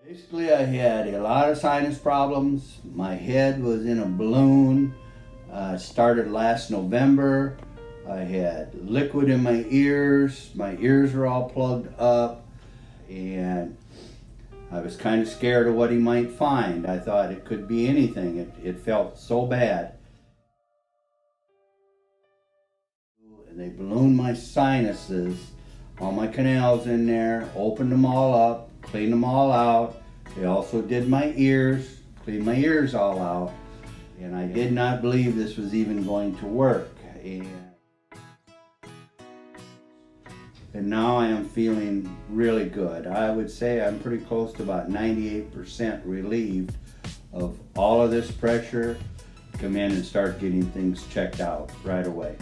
Basically, I had a lot of sinus problems. My head was in a balloon. Started last November. I had liquid in my ears. My ears were all plugged up, and I was kind of scared of what he might find. I thought it could be anything. It felt so bad. And they ballooned my sinuses, all my canals in there, opened them all up, cleaned them all out. They also did my ears, cleaned my ears all out. And I did not believe this was even going to work. And now I am feeling really good. I would say I'm pretty close to about 98% relieved of all of this pressure. Come in and start getting things checked out right away.